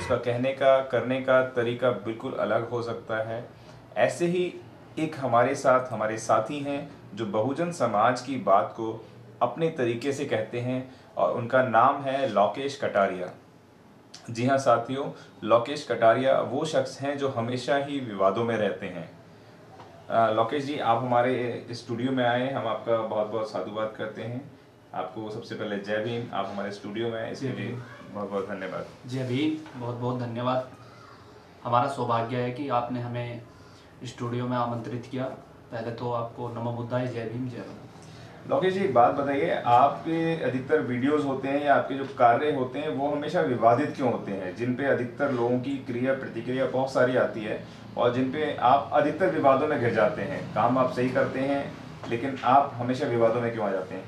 उसका कहने का करने का तरीका बिल्कुल अलग हो सकता है। ऐसे ही एक हमारे साथ हमारे साथी हैं जो बहुजन समाज की बात को अपने तरीके से कहते हैं और उनका नाम है लोकेश कटारिया। जी हाँ साथियों, लोकेश कटारिया वो शख्स हैं जो हमेशा ही विवादों में रहते हैं। लोकेश जी, आप हमारे स्टूडियो में आए, हम आपका बहुत बहुत साधुवाद करते हैं। आपको सबसे पहले जय भीम। आप हमारे स्टूडियो में आए इसके लिए बहुत बहुत धन्यवाद। जय भीम, बहुत बहुत धन्यवाद। हमारा सौभाग्य है कि आपने हमें स्टूडियो में आमंत्रित किया। पहले तो आपको नमो बुद्धाय, जय भीम, जय भारत। लोकेश जी, एक बात बताइए, आपके अधिकतर वीडियोस होते हैं या आपके जो कार्य होते हैं वो हमेशा विवादित क्यों होते हैं, जिन पे अधिकतर लोगों की क्रिया प्रतिक्रिया बहुत सारी आती है और जिन पे आप अधिकतर विवादों में घिर जाते हैं? काम आप सही करते हैं लेकिन आप हमेशा विवादों में क्यों आ जाते हैं?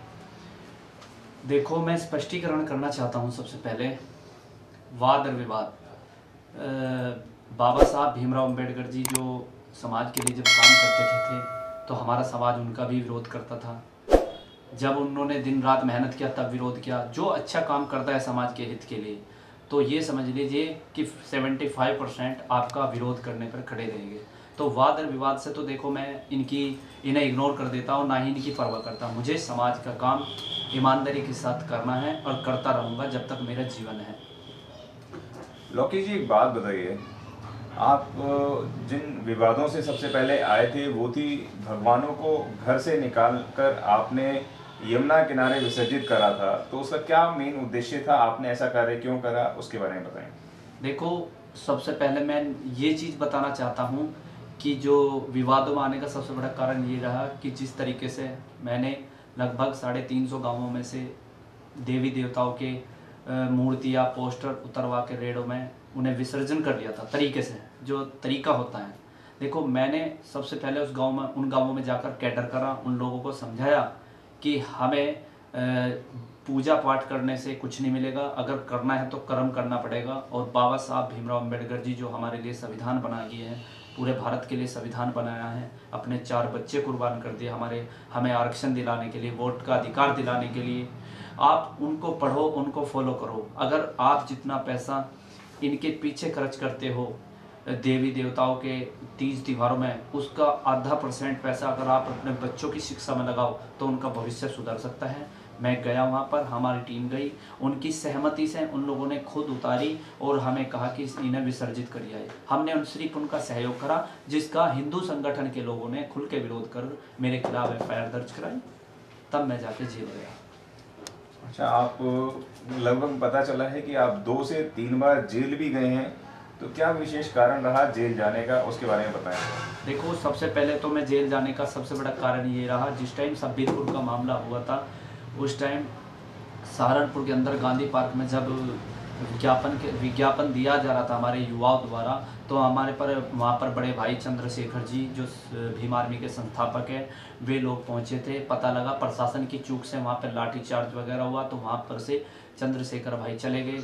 देखो, मैं स्पष्टीकरण करना चाहता हूँ। सबसे पहले वाद और विवाद, बाबा साहब भीमराव अंबेडकर जी जो समाज के लिए जब काम करते थे तो हमारा समाज उनका भी विरोध करता था। जब उन्होंने दिन रात मेहनत किया तब विरोध किया। जो अच्छा काम करता है समाज के हित के लिए, तो ये समझ लीजिए कि 75% आपका विरोध करने पर खड़े रहेंगे। तो वाद और विवाद से तो देखो, मैं इन्हें इग्नोर कर देता हूँ, ना ही इनकी परवाह करता। मुझे समाज का काम ईमानदारी के साथ करना है और करता रहूँगा जब तक मेरा जीवन है। लोकेश जी, एक बात बताइए, आप जिन विवादों से सबसे पहले आए थे वो थी भगवानों को घर से निकाल कर आपने यमुना किनारे विसर्जित करा था, तो उसका क्या मेन उद्देश्य था? आपने ऐसा कार्य क्यों करा, उसके बारे में बताएं। देखो, सबसे पहले मैं ये चीज़ बताना चाहता हूँ कि जो विवादों में आने का सबसे बड़ा कारण ये रहा कि जिस तरीके से मैंने लगभग 350 गांवों में से देवी देवताओं के मूर्तियाँ, पोस्टर उतरवा के रेड़ों में उन्हें विसर्जन कर लिया था, तरीके से, जो तरीका होता है। देखो, मैंने सबसे पहले उन गांवों में जाकर कैडर करा, उन लोगों को समझाया कि हमें पूजा पाठ करने से कुछ नहीं मिलेगा, अगर करना है तो कर्म करना पड़ेगा। और बाबा साहब भीमराव अंबेडकर जी जो हमारे लिए संविधान बना दिए हैं, पूरे भारत के लिए संविधान बनाया है, अपने 4 बच्चे कुर्बान कर दिए हमें आरक्षण दिलाने के लिए, वोट का अधिकार दिलाने के लिए। आप उनको पढ़ो, उनको फॉलो करो। अगर आप जितना पैसा इनके पीछे खर्च करते हो देवी देवताओं के तीज त्योहारों में, उसका % पैसा अगर आप अपने बच्चों की शिक्षा में लगाओ तो उनका भविष्य सुधर सकता है। मैं गया वहाँ पर, हमारी टीम गई, उनकी सहमति से उन लोगों ने खुद उतारी और हमें कहा कि इन्हें विसर्जित करिए आए। हमने सिर्फ उनका सहयोग करा, जिसका हिंदू संगठन के लोगों ने खुल के विरोध कर मेरे खिलाफ FIR दर्ज कराई। तब मैं जाके जेल गया। अच्छा, आप लगभग पता चला है कि आप 2 से 3 बार जेल भी गए हैं, तो क्या विशेष कारण रहा जेल जाने का, उसके बारे में बताएं। देखो, सबसे पहले तो मैं जेल जाने का सबसे बड़ा कारण ये रहा, जिस टाइम सब्बीरपुर का मामला हुआ था उस टाइम सहारनपुर के अंदर गांधी पार्क में जब विज्ञापन दिया जा रहा था हमारे युवाओं द्वारा, तो हमारे पर वहाँ पर बड़े भाई चंद्रशेखर जी जो भीम आर्मी के संस्थापक हैं, वे लोग पहुँचे थे। पता लगा प्रशासन की चूक से वहाँ पर लाठीचार्ज वगैरह हुआ, तो वहाँ पर से चंद्रशेखर भाई चले गए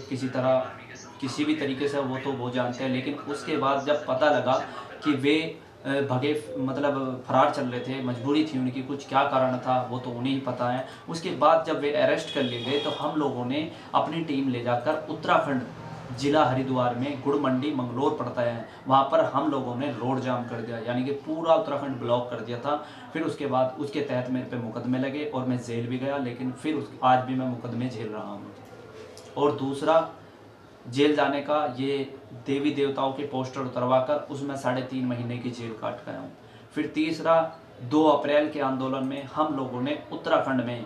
किसी भी तरीके से, वो जानते हैं। लेकिन उसके बाद जब पता लगा कि वे भगे, मतलब फरार चल रहे थे, मजबूरी थी उनकी, कुछ क्या कारण था वो तो उन्हें ही पता है। उसके बाद जब वे अरेस्ट कर लिए गए तो हम लोगों ने अपनी टीम ले जाकर उत्तराखंड जिला हरिद्वार में गुड़ मंडी मंगलोर पड़ता है, वहाँ पर हम लोगों ने रोड जाम कर दिया, यानी कि पूरा उत्तराखंड ब्लॉक कर दिया था। फिर उसके बाद उसके तहत मेरे पे मुकदमे लगे और मैं जेल भी गया, लेकिन फिर आज भी मैं मुकदमे झेल रहा हूँ। और दूसरा, जेल जाने का ये देवी देवताओं के पोस्टर उतरवा कर उसमें 3.5 महीने की जेल काट गया हूँ। फिर तीसरा, 2 अप्रैल के आंदोलन में हम लोगों ने उत्तराखंड में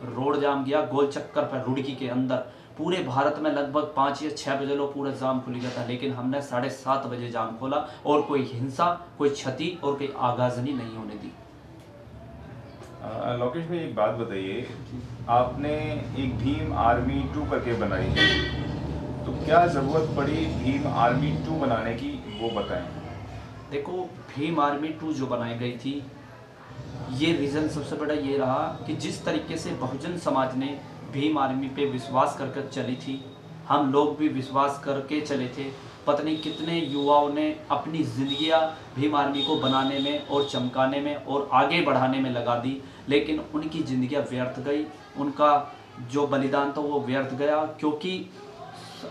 रोड जाम किया, गोल चक्कर पर रुड़की के अंदर। पूरे भारत में लगभग 5 या 6 बजे लोग पूरा जाम खुल गया था, लेकिन हमने 7:30 बजे जाम खोला और कोई हिंसा, कोई क्षति और कोई आगाजनी नहीं होने दी। लोकेश भाई, एक बात बताइए, आपने एक भीम आर्मी 2 करके बनाई है, तो क्या ज़रूरत पड़ी भीम आर्मी 2 बनाने की, वो बताएं। देखो, भीम आर्मी 2 जो बनाई गई थी, ये रीज़न सबसे बड़ा ये रहा कि जिस तरीके से बहुजन समाज ने भीम आर्मी पे विश्वास करके चली थी, हम लोग भी विश्वास करके चले थे। पता नहीं कितने युवाओं ने अपनी ज़िंदगियाँ भीम आर्मी को बनाने में और चमकाने में और आगे बढ़ाने में लगा दी, लेकिन उनकी ज़िंदगियाँ व्यर्थ गई, उनका जो बलिदान था वो व्यर्थ गया। क्योंकि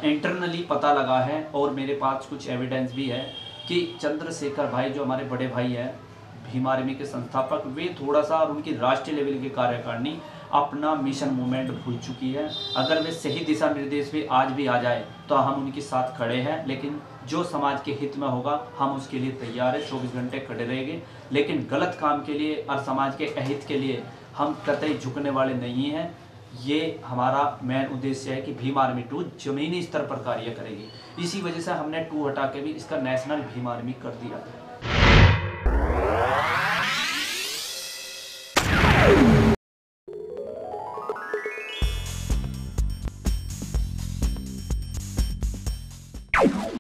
इंटरनली पता लगा है और मेरे पास कुछ एविडेंस भी है कि चंद्रशेखर भाई जो हमारे बड़े भाई हैं भीम आर्मी के संस्थापक, वे थोड़ा सा और उनकी राष्ट्रीय लेवल की कार्यकारिणी अपना मिशन मूवमेंट भूल चुकी है। अगर वे सही दिशा निर्देश भी आज भी आ जाए तो हम उनके साथ खड़े हैं, लेकिन जो समाज के हित में होगा हम उसके लिए तैयार है, 24 घंटे खड़े रहेंगे। लेकिन गलत काम के लिए और समाज के अहित के लिए हम कतई झुकने वाले नहीं हैं। ये हमारा मेन उद्देश्य है कि भीम आर्मी 2 जमीनी स्तर पर कार्य करेगी। इसी वजह से हमने 2 हटा के भी इसका नेशनल भीम आर्मी कर दिया।